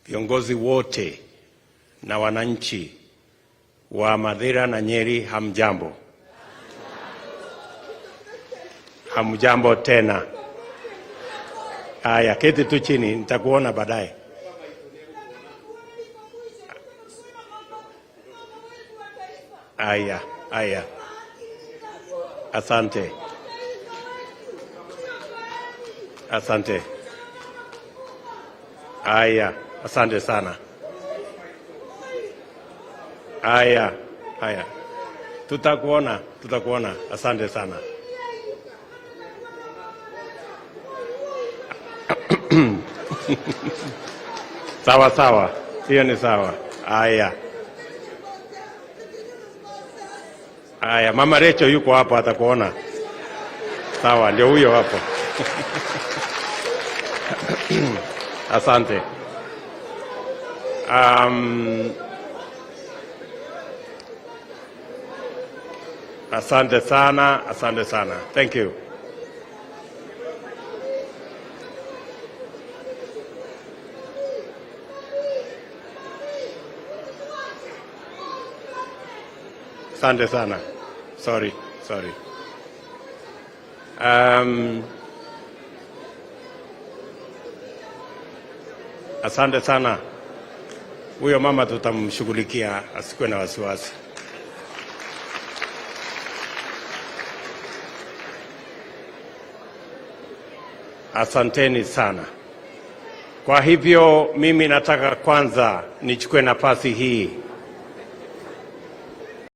viongozi wote na wananchi wa Mathira na Nyeri, hamjambo. Hamjambo tena. Haya, keti tu chini, nitakuona baadaye. Haya. Asante. Haya, asante sana. Haya. Tutakuona. Asante sana. Sawa. Hiyo ni sawa. Haya, Mama Recho yuko hapo, atakuona. Sawa, ndio huyo hapo. Asante. Asante sana. Thank you. Asante sana. Sorry. Asante sana. Huyo mama tutamshughulikia, asikuwe na wasiwasi. Asanteni sana. Kwa hivyo mimi nataka kwanza nichukue nafasi hii